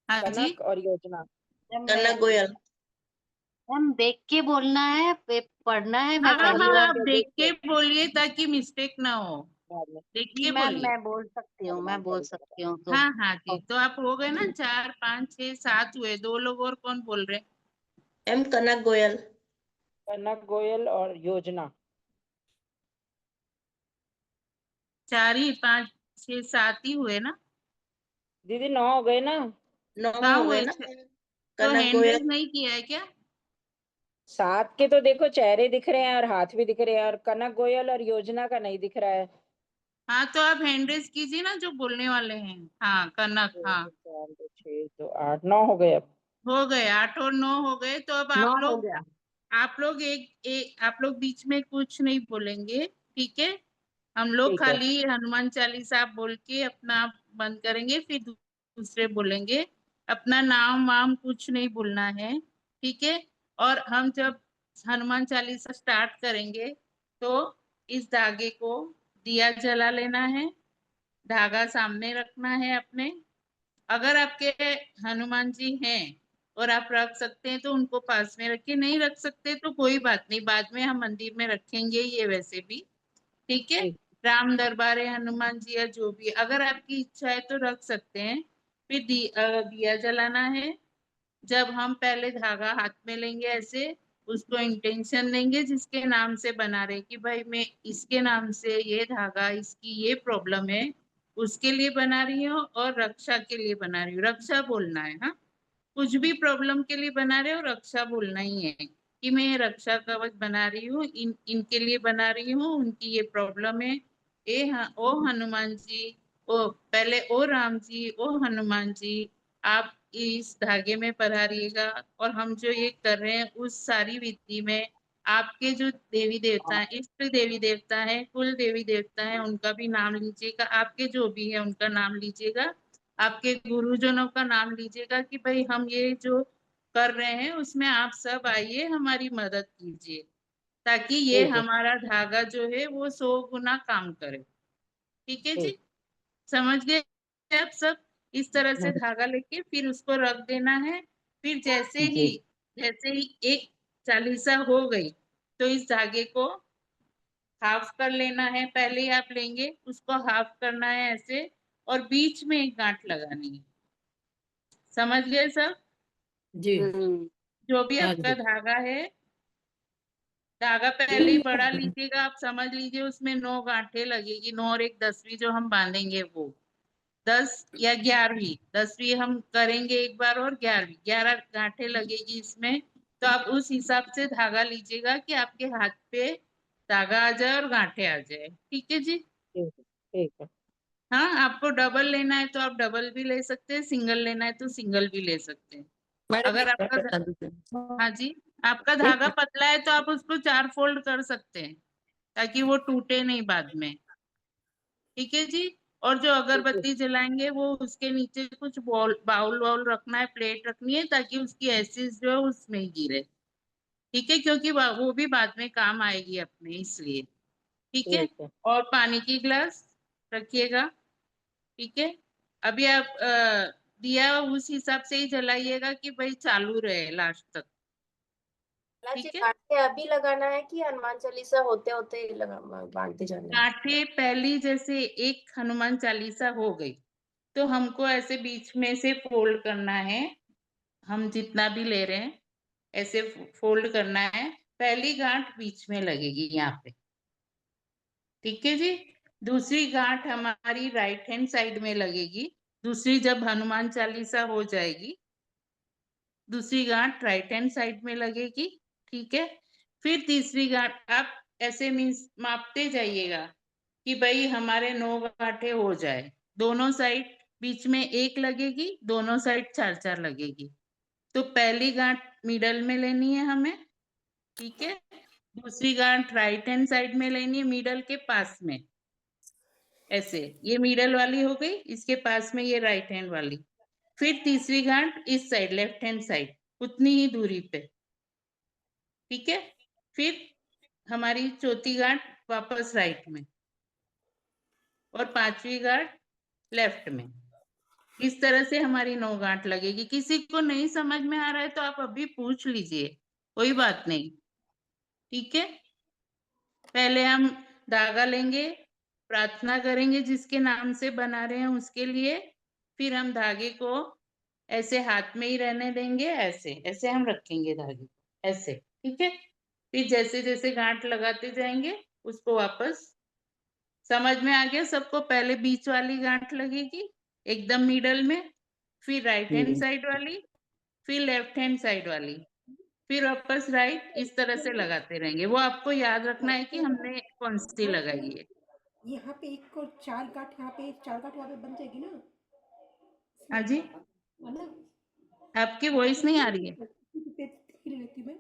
हाँ जी। कनक और योजना। कनक गोयल। मैम देख के बोलना है, पढ़ना है, मैं हाँ हाँ पहली हाँ, देख बार। आप के देख देख के के बोलिए ताकि मिस्टेक ना हो, बाद में। देख जी के मैम बोलिए। मैं बोल सकती हूँ, मैं बोल सकती हूँ तो। हाँ हाँ जी, तो आप हो गए ना, चार पाँच छह सात हुए, दो लोग और कौन बोल रहे हैं? एम कनक गोयल। कनक गोयल और योजना। चार ही, पाँच छह सात ही हुए ना? दीदी 9 हो गए ना। 9 कहाँ हो गए हुए ना। तो कनक हैंड रेज गोयल। नहीं किया है क्या? 7 के तो देखो चेहरे दिख रहे हैं और हाथ भी दिख रहे हैं, और कनक गोयल और योजना का नहीं दिख रहा है। हाँ, तो आप हैंड रेज कीजिए ना, जो बोलने वाले हैं। हाँ, कनक, 2 हाँ। 2 4 2 6 2 8 9 हो गए अब। हो गए, आठ और नौ हो गए, तो अब 9 आप हो लोग, गया। आप लोग बीच में कुछ नहीं बोलेंगे, ठीक है। हम लोग ठीक है खाली हनुमान चालीसा बोल के अपना बंद करेंगे, फिर दूसरे बोलेंगे। अपना नाम वाम कुछ नहीं बोलना है, ठीक है। और हम जब हनुमान चालीसा स्टार्ट करेंगे तो इस धागे को दिया जला लेना है, धागा सामने रखना है अपने। अगर आपके हनुमान जी हैं और आप रख सकते हैं तो उनको पास में रखिए, नहीं रख सकते तो कोई बात नहीं, बाद में हम मंदिर में रखेंगे ये वैसे भी, ठीक है। राम दरबार है, हनुमान जी या जो भी, अगर आपकी इच्छा है तो रख सकते हैं। फिर दिया जलाना है। जब हम पहले धागा हाथ में लेंगे ऐसे, उसको इंटेंशन देंगे जिसके नाम से बना रहे कि भाई मैं इसके नाम से ये धागा, इसकी ये प्रॉब्लम है, उसके लिए बना रही हूँ और रक्षा के लिए बना रही हूँ। रक्षा बोलना है, हाँ, कुछ भी प्रॉब्लम के लिए बना रहे हो रक्षा बोलना ही है कि मैं ये रक्षा कवच बना रही हूँ, इनके लिए बना रही हूँ, उनकी ये प्रॉब्लम है। ओ हनुमान जी, ओ पहले ओ राम जी, ओ हनुमान जी, आप इस धागे में पधारिएगा। और हम जो ये कर रहे हैं उस सारी विधि में आपके जो देवी देवता हैं, इष्ट देवी देवता है, कुल देवी देवता है, उनका भी नाम लीजिएगा, आपके जो भी है उनका नाम लीजिएगा, आपके गुरुजनों का नाम लीजिएगा कि भाई हम ये जो कर रहे हैं उसमें आप सब आइए, हमारी मदद कीजिए, ताकि ये हमारा धागा जो है वो 100 गुना काम करे। ठीक है जी, समझ गए आप सब? इस तरह से धागा लेके फिर उसको रख देना है। फिर जैसे ही एक चालीसा हो गई तो इस धागे को हाफ कर लेना है। पहले ही आप लेंगे, उसको हाफ करना है ऐसे, और बीच में एक गांठ लगानी है। समझ गए सब? जी जो भी हाँ आपका जी धागा है, धागा पहले ही बड़ा लीजिएगा, आप समझ लीजिए उसमें 9 गांठें लगेगी, 9 और एक 10वीं जो हम बांधेंगे वो 10 या 11वीं, 10वीं हम करेंगे एक बार, और 11वीं, 11 गांठें लगेगी इसमें। तो आप उस हिसाब से धागा लीजिएगा कि आपके हाथ पे धागा आ जाए और गांठें आ जाए। ठीक है जी? ठीक है। हाँ, आपको डबल लेना है तो आप डबल भी ले सकते हैं, सिंगल लेना है तो सिंगल भी ले सकते हैं। मैडम अगर एक आपका बता दीजिए। हाँ जी, आपका एक धागा पतला है तो आप उसको 4 फोल्ड कर सकते हैं ताकि वो टूटे नहीं बाद में। ठीक है जी? और जो अगरबत्ती जलाएंगे वो उसके नीचे कुछ बाउल वाउल रखना है, प्लेट रखनी है, ताकि उसकी एसिड जो है उसमें ही गिरे। ठीक है, क्योंकि वो भी बाद में काम आएगी अपने, इसलिए। ठीक है? और पानी की गिलास रखिएगा। ठीक है? अभी आप दिया उस हिसाब से ही जलाइएगा कि भाई चालू रहे लास्ट तक। ठीक है? गांठें अभी लगाना है कि हनुमान चालीसा होते होते बांधते जाना है? गांठें पहली जैसे एक हनुमान चालीसा हो गई तो हमको ऐसे बीच में से फोल्ड करना है। हम जितना भी ले रहे हैं ऐसे फोल्ड करना है। पहली गांठ बीच में लगेगी यहाँ पे। ठीक है जी? दूसरी गांठ हमारी राइट हैंड साइड में लगेगी। दूसरी जब हनुमान चालीसा हो जाएगी, दूसरी गांठ राइट हैंड साइड में लगेगी। ठीक है? फिर तीसरी गांठ आप ऐसे मीन्स मापते जाइएगा कि भाई हमारे 9 गांठें हो जाए। दोनों साइड बीच में एक लगेगी, दोनों साइड 4-4 लगेगी। तो पहली गांठ मिडल में लेनी है हमें। ठीक है? दूसरी गांठ राइट हैंड साइड में लेनी है, मिडल के पास में, ऐसे। ये मिडल वाली हो गई, इसके पास में ये राइट हैंड वाली। फिर तीसरी गांठ इस साइड, लेफ्ट हैंड साइड, उतनी ही दूरी पे। ठीक है? फिर हमारी चौथी गांठ वापस राइट में, और 5वीं गांठ लेफ्ट में। इस तरह से हमारी 9 गांठ लगेगी। किसी को नहीं समझ में आ रहा है तो आप अभी पूछ लीजिए, कोई बात नहीं। ठीक है? पहले हम धागा लेंगे, प्रार्थना करेंगे जिसके नाम से बना रहे हैं उसके लिए। फिर हम धागे को ऐसे हाथ में ही रहने देंगे, ऐसे ऐसे हम रखेंगे धागे को, ऐसे। ठीक है? फिर जैसे जैसे गांठ लगाते जाएंगे उसको वापस। समझ में आ गया सबको? पहले बीच वाली गांठ लगेगी एकदम मिडल में, फिर राइट हैंड साइड वाली, फिर लेफ्ट हैंड साइड वाली, फिर वापस राइट। इस तरह से लगाते रहेंगे। वो आपको याद रखना है कि हमने कौन सी लगाई है। यहाँ पे एक और 4 गांठ, यहाँ पे 4 गांठ वहाँ पे बन जाएगी ना? हाँ जी, है ना? आपकी वॉइस नहीं आ रही है। लेती मैं।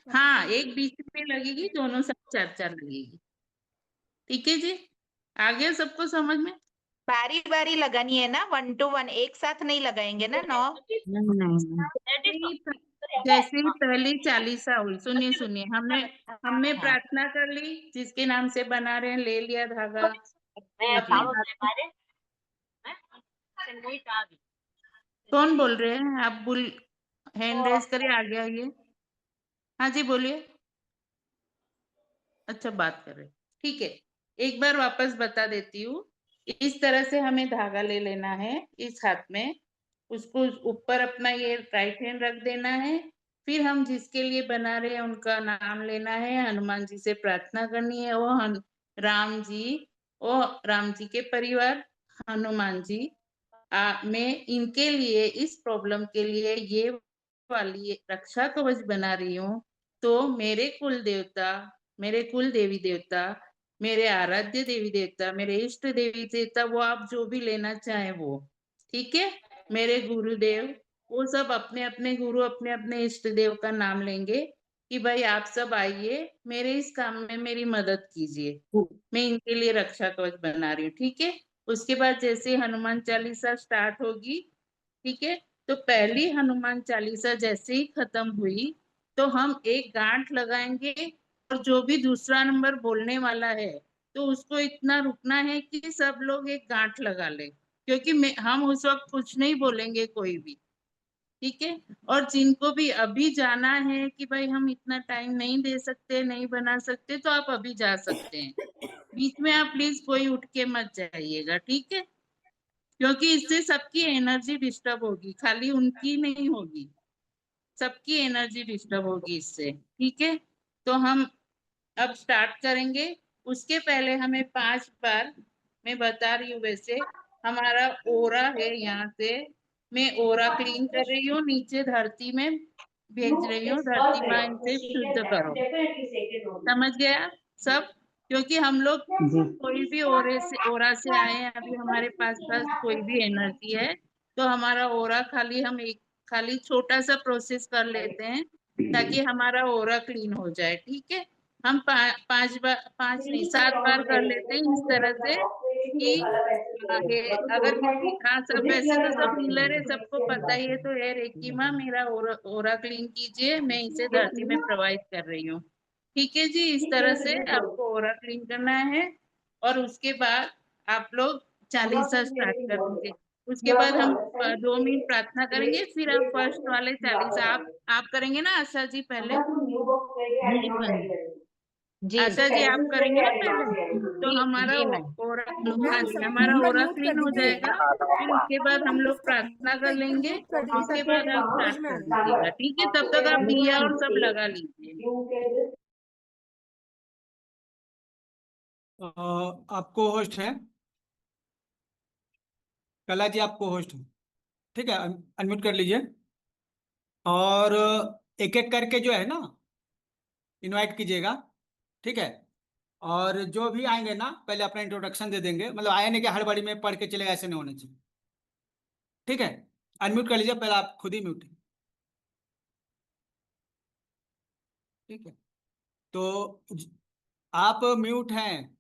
हाँ, एक बीच में लगेगी, दोनों साइड 4-4 लगेगी। ठीक है जी? आ गया सबको समझ में? बारी बारी लगानी है ना, 1 to 1 एक साथ नहीं लगाएंगे ना 9? नहीं, जैसे ही पहली चालीसा हुई, सुनिए सुनिए, हमने हाँ प्रार्थना कर ली, जिसके नाम से बना रहे हैं, ले लिया धागा अपने हाथ में। कौन बोल रहे हैं आप? हैंड रेज करिए, आगे आइए। हाँ जी बोलिए। अच्छा बात कर रहे, ठीक है। एक बार वापस बता देती हूँ। इस तरह से हमें धागा ले लेना है इस हाथ में, उसको ऊपर अपना ये राइट हैंड रख देना है। फिर हम जिसके लिए बना रहे हैं उनका नाम लेना है, हनुमान जी से प्रार्थना करनी है। वो राम जी, वो राम जी के परिवार, हनुमान जी, मैं इनके लिए, इस प्रॉब्लम के लिए ये वाली रक्षा कवच बना रही हूँ। तो मेरे कुल देवता, मेरे कुल देवी देवता, मेरे आराध्य देवी देवता, मेरे इष्ट देवी देवता, वो आप जो भी लेना चाहे वो, ठीक है। मेरे गुरुदेव, वो सब अपने अपने गुरु, अपने अपने इष्ट देव का नाम लेंगे कि भाई आप सब आइए, मेरे इस काम में मेरी मदद कीजिए, मैं इनके लिए रक्षा कवच बना रही हूँ, ठीक है। उसके बाद जैसे हनुमान चालीसा स्टार्ट होगी, ठीक है, तो पहली हनुमान चालीसा जैसे ही खत्म हुई तो हम एक गांठ लगाएंगे, और जो भी दूसरा नंबर बोलने वाला है तो उसको इतना रुकना है कि सब लोग एक गांठ लगा ले, क्योंकि हम उस वक्त कुछ नहीं बोलेंगे कोई भी, ठीक है। और जिनको भी अभी जाना है कि भाई हम इतना टाइम नहीं दे सकते, नहीं बना सकते, तो आप अभी जा सकते हैं। बीच में आप प्लीज कोई उठ के मत जाइएगा, ठीक है, क्योंकि इससे सबकी एनर्जी डिस्टर्ब होगी, खाली उनकी नहीं होगी, सबकी एनर्जी डिस्टर्ब होगी इससे, ठीक है। तो हम अब स्टार्ट करेंगे। उसके पहले हमें 5 बार, मैं बता रही हूँ, वैसे हमारा ओरा है, यहाँ से मैं ओरा क्लीन कर रही हूँ, नीचे धरती में भेज रही हूँ, धरती माँ इनसे शुद्ध करो, समझ गया सब। क्योंकि हम लोग कोई भी ओरा से आए हैं, अभी हमारे पास कोई भी एनर्जी है, तो हमारा ओरा खाली हम एक खाली छोटा सा प्रोसेस कर लेते हैं ताकि हमारा ओरा क्लीन हो जाए, ठीक है। हम 5 बार, 5 नहीं 7 बार कर लेते हैं इस तरह से कि आगे अगर किसी, हाँ सब वैसे तो सब हीलर है, सबको पता ही है, तो हे रेकी माँ मेरा ओरा क्लीन कीजिए, मैं इसे धरती में प्रवाहित कर रही हूँ, ठीक है जी। इस तरह से आपको ओरा क्लीन करना है, और उसके बाद आप लोग चालीसा स्टार्ट कर दीजिए। उसके बाद हम 2 मिनट प्रार्थना करेंगे, फिर आप फर्स्ट वाले चालीसा आप करेंगे ना आशा जी पहले? एक बंद, जी आशा जी आप करेंगे ना पहले, तो जी हमारा जी मैम। ओरा, हाँ मैम जी, सबको हमारा ऊपर ओरा म्यूट कर क्लीन हो दीजिए, जाएगा। फिर उसके बाद हम लोग प्रार्थना कर लेंगे, म्यूट कर दीजिए उसके सबको बाद आप समझ स्टार्ट में आ कर जाए। दीजिएगा, ठीक है। तब तक आप दिया और सब लगा लीजिए। आपको होस्ट है, कला जी आपको होस्ट है, ठीक है, अनम्यूट कर लीजिए। और एक एक करके जो है ना इनवाइट कीजिएगा, ठीक है। और जो भी आएंगे ना पहले अपना इंट्रोडक्शन दे देंगे, मतलब आए नहीं कि हड़बड़ी में पढ़ के चले, ऐसे नहीं होना चाहिए, ठीक है। अनम्यूट कर लीजिए, पहले आप खुद ही म्यूट, ठीक है। तो आप म्यूट हैं।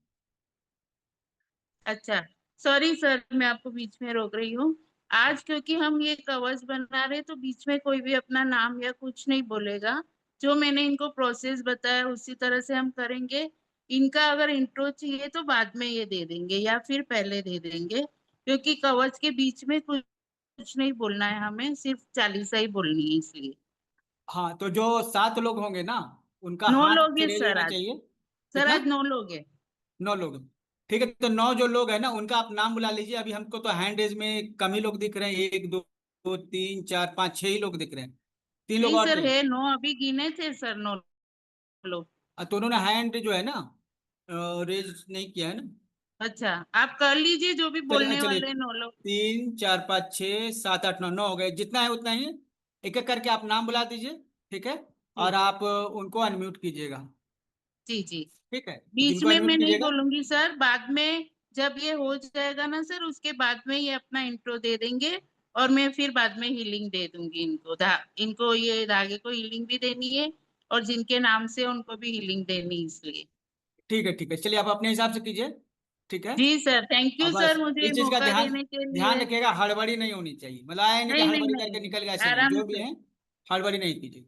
अच्छा, सॉरी सर, मैं आपको बीच में रोक रही हूँ। आज क्योंकि हम ये कवच बना रहे, तो बीच में कोई भी अपना नाम या कुछ नहीं बोलेगा। जो मैंने इनको प्रोसेस बताया उसी तरह से हम करेंगे। इनका अगर इंट्रो चाहिए तो बाद में ये दे देंगे या फिर पहले दे देंगे, क्योंकि कवच के बीच में कुछ नहीं बोलना है, हमें सिर्फ चालीसा ही बोलनी है, इसलिए। हाँ, तो जो 7 लोग होंगे ना उनका 9 हाथ लोग हैं फ्री सर रहना आज। चाहिए। सर कितना? आज 9 लोग हैं। 9 लोग हैं, ठीक है। तो 9 जो लोग हैं ना उनका आप नाम बुला लीजिए। अभी हमको तो हैंड रेज में कम ही लोग दिख रहे हैं, 1 2 3 4 5 6 ही लोग दिख रहे हैं, 3 लोग नहीं और सर, चाहिए। है 9, अभी गिने थे सर 9 लोग। तो उन्होंने हैंड जो है ना रेज नहीं किया है ना। अच्छा, आप कर लीजिए जो भी चलिए बोलने चलिए, वाले हैं 9 लोग। 3 4 5 6 7 8 9, 9 हो गए, जितना है उतना ही। एक एक करके आप नाम बुला दीजिए, ठीक है। जी और आप उनको अनम्यूट कीजिएगा, जी जी। ठीक है। बीच जिनको में अनम्यूट मैं नहीं कीजिएगा, बोलूंगी सर, बाद में जब ये हो जाएगा ना सर, उसके बाद में ये अपना इंट्रो दे देंगे, और मैं फिर बाद में हीलिंग दे दूंगी इनको। इनको ये धागे को हीलिंग भी देनी है, और जिनके नाम से उनको भी हीलिंग देनी है, इसलिए। ठीक है, ठीक है। चलिए आप अपने हिसाब से कीजिए, ठीक है। जी सर, थैंक और यू बस सर मुझे इस चीज का मौका ध्यान देने के ध्यान लिए। रखिएगा, हड़बड़ी नहीं होनी चाहिए, मतलब आए नहीं कि नहीं नहीं हड़बड़ी करके नहीं, निकल गया, ऐसे नहीं, आराम जो भी से। है हड़बड़ी नहीं कीजिए,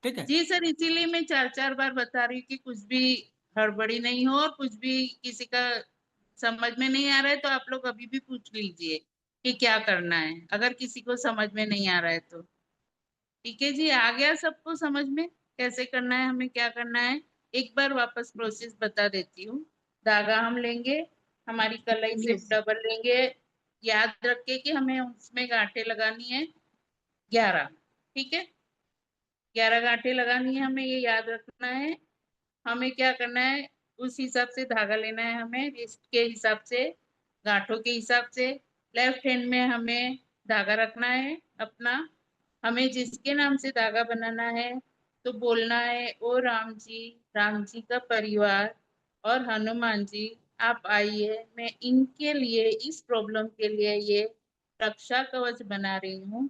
ठीक है। जी सर, इसीलिए मैं 4 4 बार बता रही हूँ कि कुछ भी हड़बड़ी नहीं हो, और कुछ भी किसी का समझ में नहीं आ रहा है तो आप लोग अभी भी पूछ लीजिए कि क्या करना है, अगर किसी को समझ में नहीं आ रहा है तो। ठीक है जी, आ गया सबको समझ में कैसे करना है, हमें क्या करना है? एक बार वापस प्रोसेस बता देती हूँ। धागा हम लेंगे, हमारी कलाई से Yes. डबल लेंगे। याद रखे कि हमें उसमें गांठें लगानी है 11, ठीक है? 11 गांठें लगानी है, हमें ये याद रखना है। हमें क्या करना है, उस हिसाब से धागा लेना है, हमें रिस्ट के हिसाब से, गांठों के हिसाब से। लेफ्ट हैंड में हमें धागा रखना है अपना। हमें जिसके नाम से धागा बनाना है तो बोलना है, ओ राम जी का परिवार और हनुमान जी, आप आइए, मैं इनके लिए, इस प्रॉब्लम के लिए ये रक्षा कवच बना रही हूँ।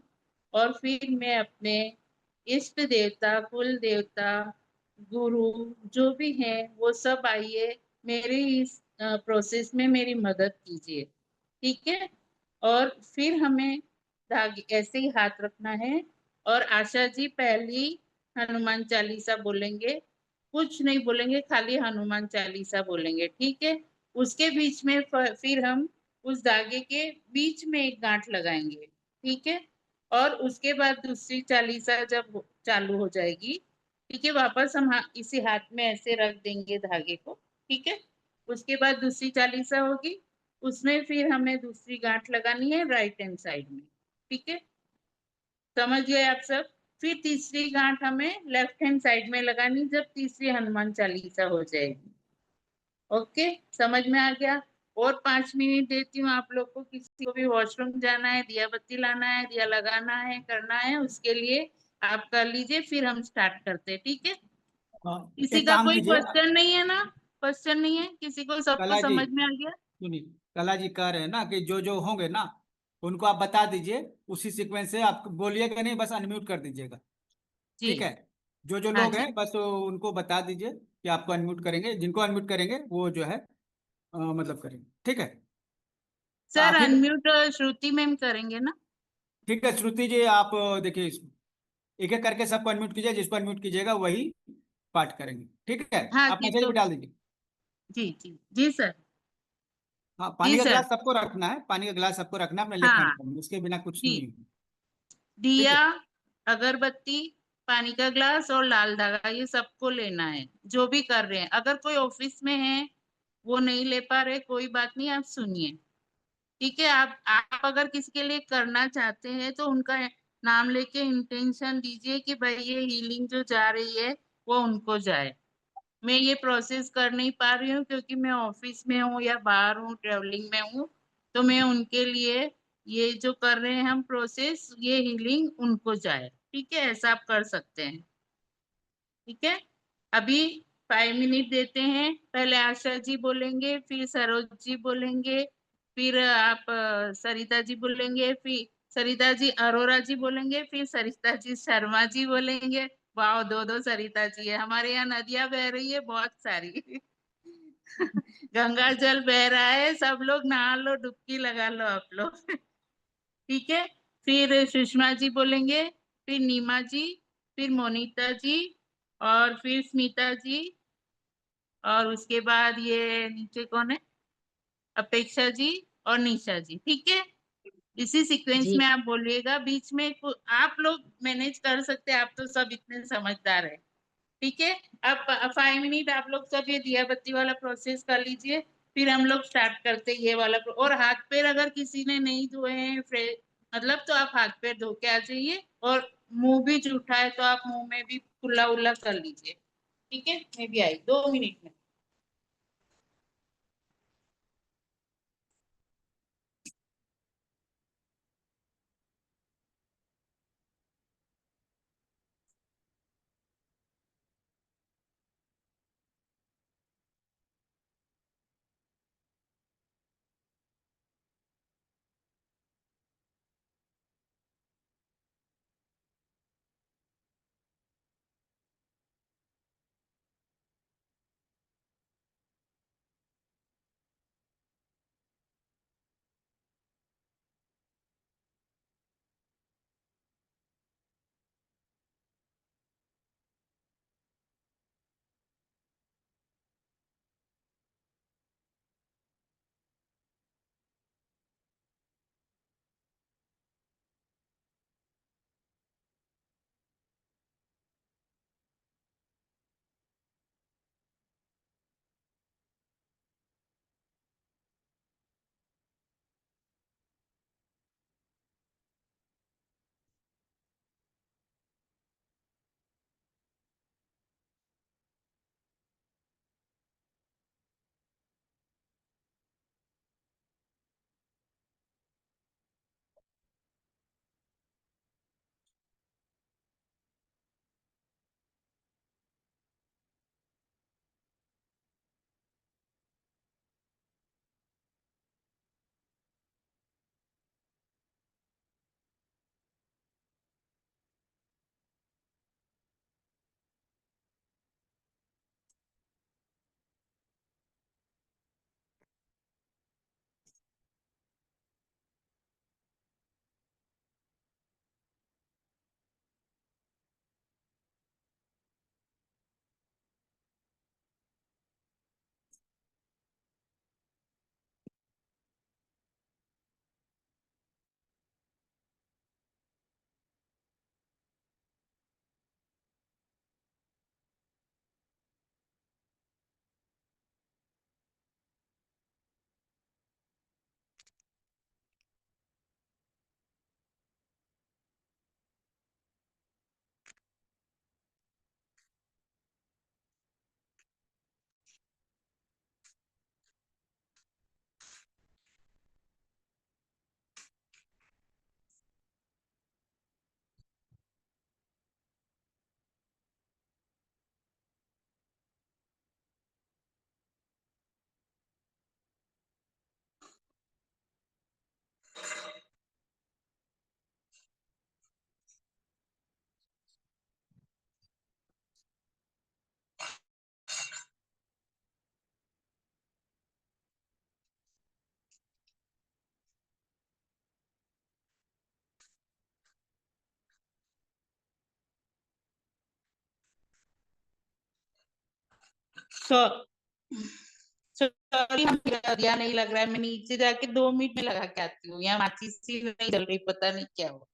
और फिर मैं अपने इष्ट देवता, कुल देवता, गुरु जो भी हैं वो सब आइए, मेरे इस प्रोसेस में मेरी मदद कीजिए, ठीक है? और फिर हमें धागे ऐसे ही हाथ रखना है। और आशा जी पहली हनुमान चालीसा बोलेंगे, कुछ नहीं बोलेंगे, खाली हनुमान चालीसा बोलेंगे, ठीक है? उसके बीच में फिर हम उस धागे के बीच में एक गांठ लगाएंगे, ठीक है? और उसके बाद दूसरी चालीसा जब चालू हो जाएगी, ठीक है, वापस हम इसी हाथ में ऐसे रख देंगे धागे को, ठीक है? उसके बाद दूसरी चालीसा होगी, उसमें फिर हमें दूसरी गांठ लगानी है राइट हैंड साइड में, ठीक है? समझ गए आप सब? फिर तीसरी गांठ हमें लेफ्ट हैंड साइड में लगानी जब तीसरी हनुमान चालीसा हो जाएगी। ओके, समझ में आ गया? और 5 मिनट देती हूँ आप लोग को, किसी को भी वॉशरूम जाना है, दिया बत्ती लाना है, दिया लगाना है, करना है, उसके लिए आप कर लीजिए, फिर हम स्टार्ट करते हैं, ठीक है? किसी एक का काम कोई कीजिए क्वेश्चन नहीं है ना? क्वेश्चन नहीं है किसी को? सबको कला जी, समझ में आ गया? सुनिए, कला जी कह रहे हैं ना कि जो जो होंगे ना उनको आप बता दीजिए, उसी सीक्वेंस से आप बोलिएगा नहीं, बस अनम्यूट कर दीजिएगा, जी, ठीक है? जो जो हाँ लोग जी। हैं बस उनको बता दीजिए कि आपको अनम्यूट करेंगे, जिनको अनम्यूट करेंगे वो जो है मतलब करेंगे, ठीक है? सर फिर अनम्यूट श्रुति मैम करेंगे ना? ठीक है श्रुति जी, आप देखिए एक एक करके सबको अनम्यूट कीजिए, जिसको अनम्यूट कीजिएगा वही पाठ करेंगे, ठीक है? हाँ आप जी, मैसेज तो भी डाल दीजिए। जी जी जी सर। हाँ, जी पानी का सर। गिलास सबको रखना है, पानी का गिलास सबको रखना है अपने लेफ्ट हैंड हाँ में, उसके बिना कुछ जी, नहीं है, ठीक दिया, है? अगरबत्ती, पानी का ग्लास और लाल धागा, ये सबको लेना है जो भी कर रहे हैं। अगर कोई ऑफिस में है, वो नहीं ले पा रहे, कोई बात नहीं, आप सुनिए, ठीक है? आप अगर किसी के लिए करना चाहते हैं तो उनका नाम लेके इंटेंशन दीजिए कि भाई ये हीलिंग जो जा रही है वो उनको जाए। मैं ये प्रोसेस कर नहीं पा रही हूँ क्योंकि मैं ऑफिस में हूँ या बाहर हूँ, ट्रेवलिंग में हूँ, तो मैं उनके लिए ये जो कर रहे हैं हम प्रोसेस, ये हीलिंग उनको जाए, ठीक है? ऐसा आप कर सकते हैं, ठीक है? अभी 5 मिनट देते हैं, पहले आशा जी बोलेंगे, फिर सरोज जी बोलेंगे, फिर आप सरिता जी बोलेंगे, फिर सरिता जी अरोरा जी बोलेंगे, फिर सरिता जी शर्मा जी बोलेंगे। वाह, दो दो सरिता जी है हमारे यहाँ, नदियां बह रही है बहुत सारी। गंगा जल बह रहा है, सब लोग नहा लो, डुबकी लगा लो आप लोग। ठीक है? फिर सुषमा जी बोलेंगे, फिर नीमा जी, फिर मोनिता जी, और फिर स्मिता जी, और उसके बाद ये नीचे कौन है, अपेक्षा जी और निशा जी, ठीक है? इसी सीक्वेंस जी में आप बोलिएगा, बीच में आप लोग मैनेज कर सकते हैं, आप तो सब इतने समझदार है, ठीक है? अब 5 मिनट आप लोग सब ये दिया बत्ती वाला प्रोसेस कर लीजिए, फिर हम लोग स्टार्ट करते हैं ये वाला और हाथ पैर अगर किसी ने नहीं धोए हैं मतलब, तो आप हाथ पैर धो के आ जाइए, और मुंह भी जूठा है तो आप मुंह में भी कुल्ला उल्ला कर लीजिए, ठीक है? मैं भी आई 2 मिनट में। सॉरी, मेरा दिया नहीं लग रहा है, मैं नीचे जाके 2 मिनट में लगा के आती हूँ। यहाँ माचिस ही नहीं जल रही, पता नहीं क्या हुआ।